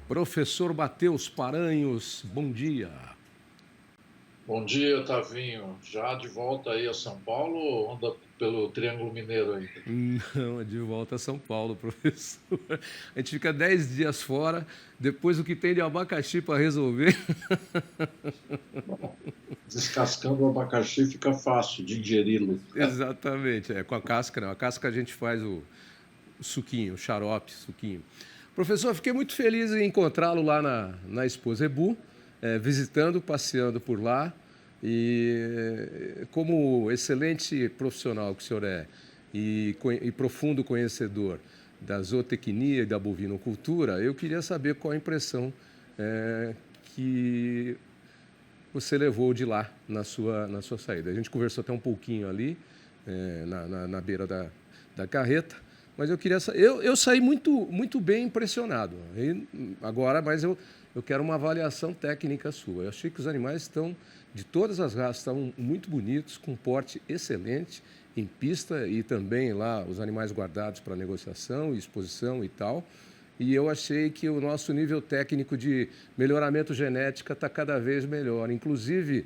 Professor Matheus Paranhos, bom dia. Bom dia, Tavinho. Já de volta aí a São Paulo ou anda pelo Triângulo Mineiro ainda? Não, de volta a São Paulo, professor. A gente fica 10 dias fora, depois o que tem de abacaxi para resolver. Bom, descascando o abacaxi fica fácil de ingeri-lo. Exatamente, com a casca não. A casca a gente faz o suquinho, o xarope, suquinho. Professor, fiquei muito feliz em encontrá-lo lá na Expo Zebu, visitando, passeando por lá. E como excelente profissional que o senhor é e profundo conhecedor da zootecnia e da bovinocultura, eu queria saber qual a impressão que você levou de lá na sua saída. A gente conversou até um pouquinho ali, na beira da carreta, mas eu saí muito bem impressionado. Mas eu quero uma avaliação técnica sua. Eu achei que os animais estão, de todas as raças, estavam muito bonitos, com porte excelente, em pista e também lá os animais guardados para negociação e exposição e tal. E eu achei que o nosso nível técnico de melhoramento genético está cada vez melhor, inclusive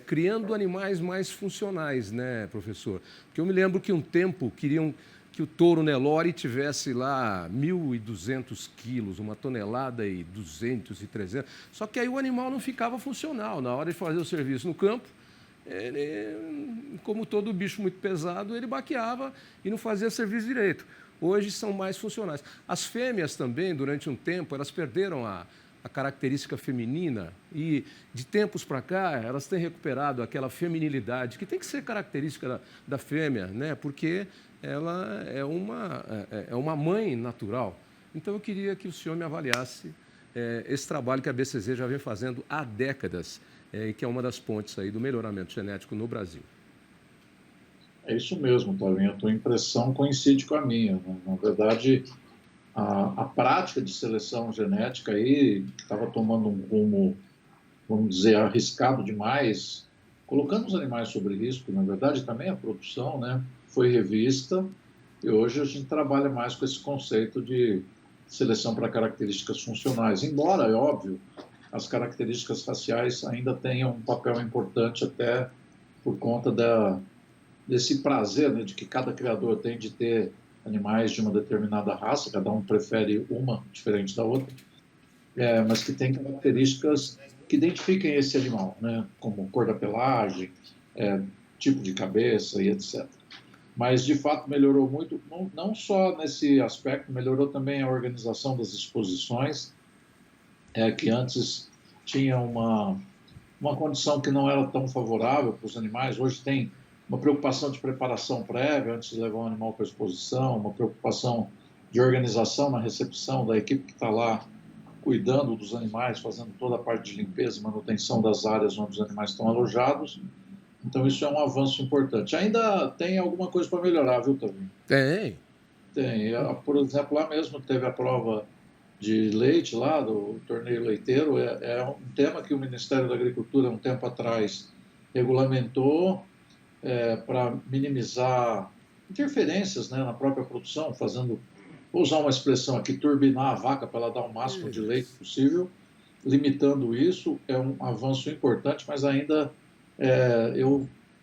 criando animais mais funcionais, né, professor? Porque eu me lembro que um tempo queriam que o touro Nelore tivesse lá 1.200 quilos, 1,2 toneladas e 300. Só que aí o animal não ficava funcional. Na hora de fazer o serviço no campo, como todo bicho muito pesado, ele baqueava e não fazia serviço direito. Hoje são mais funcionais. As fêmeas também, durante um tempo, elas perderam a característica feminina e, de tempos para cá, elas têm recuperado aquela feminilidade que tem que ser característica da fêmea, né? Porque ela é uma mãe natural. Então, eu queria que o senhor me avaliasse esse trabalho que a BCZ já vem fazendo há décadas, e que é uma das pontes aí do melhoramento genético no Brasil. É isso mesmo, Tavinho. A tua impressão coincide com a minha, né? Na verdade, a prática de seleção genética aí estava tomando um rumo, vamos dizer, arriscado demais, colocando os animais sob risco. Na verdade, também a produção, né, foi revista e hoje a gente trabalha mais com esse conceito de seleção para características funcionais. Embora, é óbvio, as características raciais ainda tenham um papel importante até por conta desse prazer, né, de que cada criador tem de ter animais de uma determinada raça, cada um prefere uma diferente da outra, mas que tem características que identifiquem esse animal, né, como cor da pelagem, é, tipo de cabeça e etc. Mas, de fato, melhorou muito, não só nesse aspecto, melhorou também a organização das exposições, que antes tinha uma condição que não era tão favorável para os animais. Hoje tem uma preocupação de preparação prévia antes de levar um animal para a exposição, uma preocupação de organização na recepção da equipe que está lá cuidando dos animais, fazendo toda a parte de limpeza e manutenção das áreas onde os animais estão alojados. Então, isso é um avanço importante. Ainda tem alguma coisa para melhorar, viu, Tavinho? Tem. Tem. Por exemplo, lá mesmo teve a prova de leite lá, do torneio leiteiro, é um tema que o Ministério da Agricultura, um tempo atrás, regulamentou para minimizar interferências, né, na própria produção, fazendo, vou usar uma expressão aqui, turbinar a vaca para ela dar o máximo de leite Isso. possível, limitando isso, é um avanço importante, mas ainda,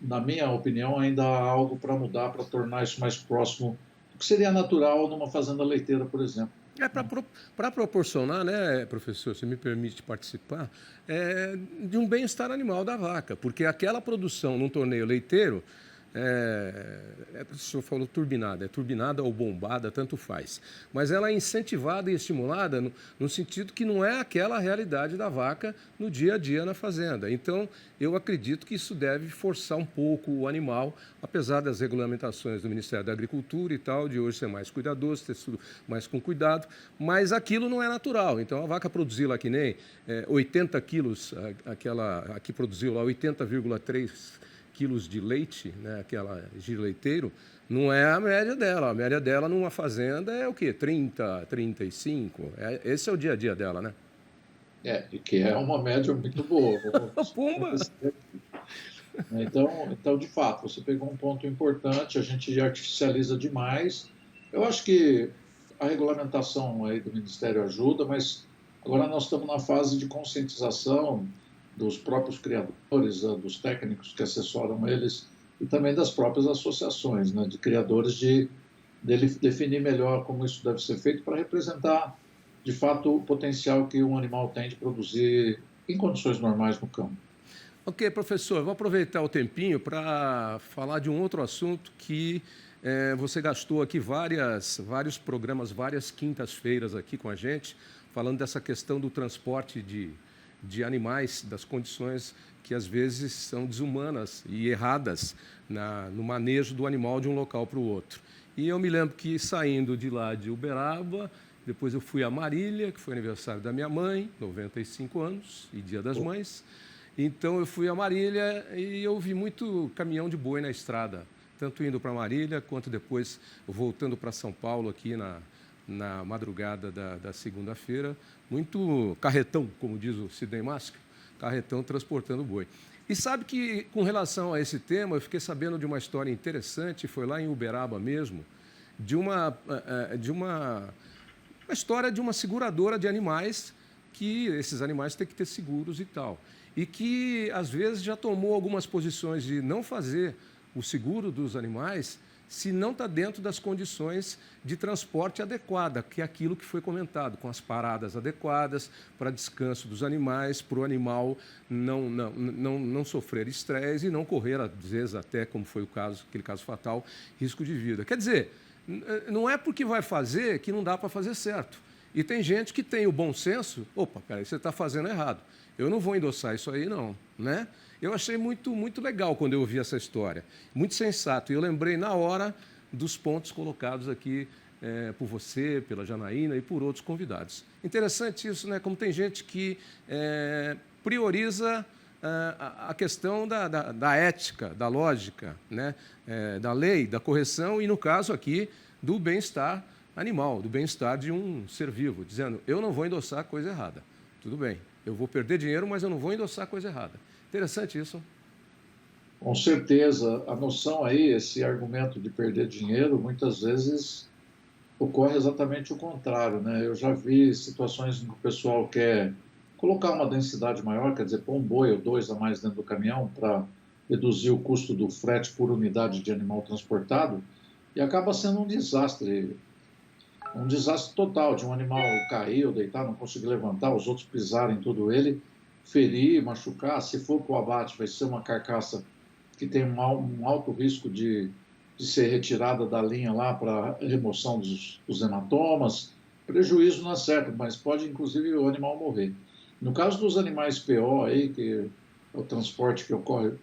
na minha opinião, ainda há algo para mudar, para tornar isso mais próximo do que seria natural numa fazenda leiteira, por exemplo. É para proporcionar, né, professor, se me permite participar, de um bem-estar animal da vaca, porque aquela produção num torneio leiteiro, o senhor falou turbinada, é turbinada ou bombada, tanto faz. Mas ela é incentivada e estimulada no sentido que não é aquela realidade da vaca no dia a dia na fazenda. Então, eu acredito que isso deve forçar um pouco o animal, apesar das regulamentações do Ministério da Agricultura e tal, de hoje ser mais cuidadoso, ter tudo mais com cuidado, mas aquilo não é natural. Então, a vaca produzir lá que nem 80 quilos, aquela que produziu lá 80,3 quilos de leite, né, aquela giro leiteiro, não é a média dela. A média dela numa fazenda é o quê? 30, 35. Esse é o dia a dia dela, né? E que é uma média muito boa. Pumba! Então, de fato, você pegou um ponto importante, a gente artificializa demais. Eu acho que a regulamentação aí do Ministério ajuda, mas Agora nós estamos na fase de conscientização dos próprios criadores, dos técnicos que assessoram eles e também das próprias associações, né, de criadores, de dele definir melhor como isso deve ser feito para representar, de fato, o potencial que um animal tem de produzir em condições normais no campo. Ok, professor, eu vou aproveitar o tempinho para falar de um outro assunto que você gastou aqui vários programas, várias quintas-feiras aqui com a gente, falando dessa questão do transporte de animais, das condições que às vezes são desumanas e erradas no manejo do animal de um local para o outro. E eu me lembro que saindo de lá de Uberaba, depois eu fui a Marília, que foi aniversário da minha mãe, 95 anos, e Dia das Mães. Então eu fui a Marília e eu vi muito caminhão de boi na estrada, tanto indo para Marília quanto depois voltando para São Paulo aqui na madrugada da segunda-feira. Muito carretão, como diz o Sidney Masker, carretão transportando boi. E sabe que, com relação a esse tema, eu fiquei sabendo de uma história interessante, foi lá em Uberaba mesmo, de uma história de uma seguradora de animais, que esses animais têm que ter seguros e tal. E que, às vezes, já tomou algumas posições de não fazer o seguro dos animais se não está dentro das condições de transporte adequada, que é aquilo que foi comentado, com as paradas adequadas para descanso dos animais, para o animal não sofrer estresse e não correr, às vezes, até, como foi o caso, aquele caso fatal, risco de vida. Quer dizer, não é porque vai fazer que não dá para fazer certo. E tem gente que tem o bom senso, opa, peraí, você está fazendo errado. Eu não vou endossar isso aí, não, né? Eu achei muito legal quando eu ouvi essa história, muito sensato. E eu lembrei na hora dos pontos colocados aqui por você, pela Janaína e por outros convidados. Interessante isso, né? Como tem gente que prioriza a questão da ética, da lógica, né? Da lei, da correção e, no caso aqui, do bem-estar animal, do bem-estar de um ser vivo, dizendo, eu não vou endossar coisa errada. Tudo bem, eu vou perder dinheiro, mas eu não vou endossar coisa errada. Interessante isso. Com certeza, a noção aí, esse argumento de perder dinheiro, muitas vezes ocorre exatamente o contrário, né? Eu já vi situações em que o pessoal quer colocar uma densidade maior, quer dizer, pôr um boi ou dois a mais dentro do caminhão para reduzir o custo do frete por unidade de animal transportado, e acaba sendo um desastre total, de um animal cair ou deitar, não conseguir levantar, os outros pisarem tudo ele, ferir, machucar. Se for para o abate, vai ser uma carcaça que tem um alto risco de ser retirada da linha lá para remoção dos hematomas. Prejuízo não é certo, mas pode inclusive o animal morrer. No caso dos animais PO, aí, que é o transporte que ocorre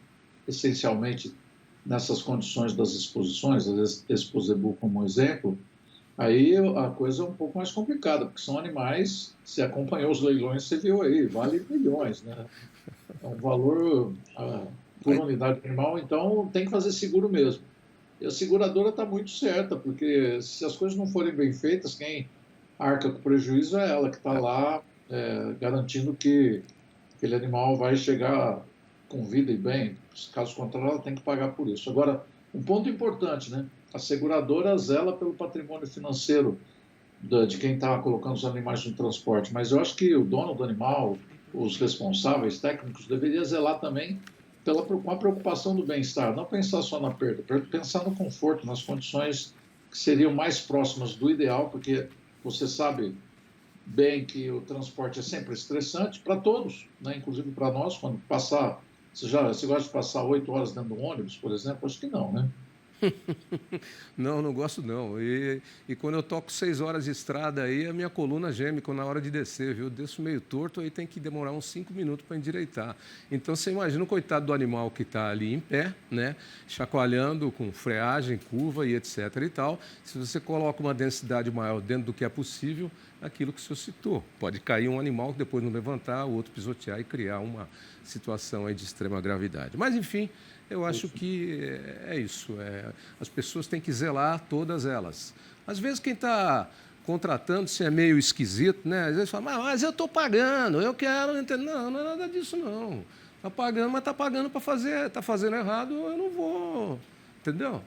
essencialmente nessas condições das exposições, Exposebu como exemplo, aí a coisa é um pouco mais complicada, porque são animais, se acompanhou os leilões, você viu aí, vale milhões, né? É um valor por unidade animal, então tem que fazer seguro mesmo. E a seguradora está muito certa, porque se as coisas não forem bem feitas, quem arca com prejuízo é ela que está lá garantindo que aquele animal vai chegar com vida e bem. Caso contrário, ela tem que pagar por isso. Agora, um ponto importante, né? A seguradora zela pelo patrimônio financeiro de quem está colocando os animais no transporte, mas eu acho que o dono do animal, os responsáveis técnicos, deveriam zelar também com a preocupação do bem-estar, não pensar só na perda, pensar no conforto, nas condições que seriam mais próximas do ideal, porque você sabe bem que o transporte é sempre estressante para todos, né? Inclusive para nós, quando passar... Você gosta de passar 8 horas dentro do ônibus, por exemplo? Acho que não, né? Não gosto não. E quando eu toco 6 horas de estrada aí, a minha coluna geme na hora de descer, viu? Eu desço meio torto, aí tem que demorar uns 5 minutos para endireitar. Então você imagina o coitado do animal que está ali em pé, né? Chacoalhando com freagem, curva e etc. e tal. Se você coloca uma densidade maior dentro do que é possível, aquilo que o senhor citou. Pode cair um animal que depois não levantar, o outro pisotear e criar uma situação aí de extrema gravidade. Mas, enfim, eu acho que é isso. As pessoas têm que zelar, todas elas. Às vezes, quem está contratando se é meio esquisito, né? Às vezes fala, mas eu estou pagando, eu quero... Não é nada disso, não. Está pagando, mas está pagando para fazer, está fazendo errado, eu não vou. Entendeu?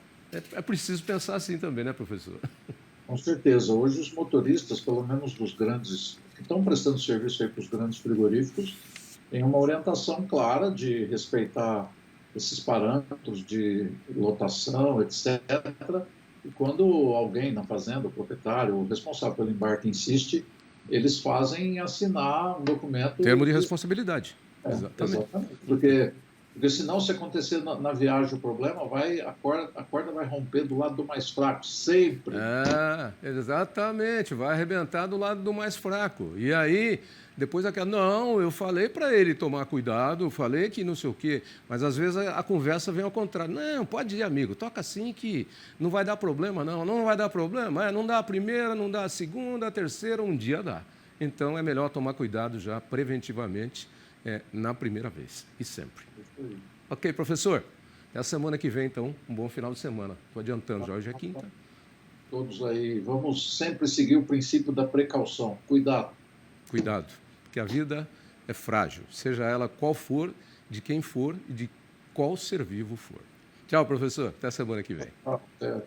É preciso pensar assim também, né, professor? Com certeza. Hoje os motoristas, pelo menos dos grandes estão prestando serviço aí para os grandes frigoríficos, tem uma orientação clara de respeitar esses parâmetros de lotação, etc. E quando alguém na fazenda, o proprietário, o responsável pelo embarque insiste, eles fazem assinar um documento. Termo de responsabilidade. Exatamente. Exatamente. Porque senão, se acontecer na viagem o problema, a corda vai romper do lado do mais fraco, sempre. Exatamente, vai arrebentar do lado do mais fraco. E aí, depois aquela, não, eu falei para ele tomar cuidado, falei que não sei o quê, mas às vezes a conversa vem ao contrário. Não, pode ir, amigo, toca assim que não vai dar problema, não vai dar problema. Não dá a primeira, não dá a segunda, a terceira, um dia dá. Então é melhor tomar cuidado já preventivamente na primeira vez, e sempre. Ok, professor? Até a semana que vem, então, um bom final de semana. Estou adiantando, já hoje é quinta. Todos aí, vamos sempre seguir o princípio da precaução. Cuidado. Cuidado, porque a vida é frágil, seja ela qual for, de quem for e de qual ser vivo for. Tchau, professor. Até a semana que vem. Até.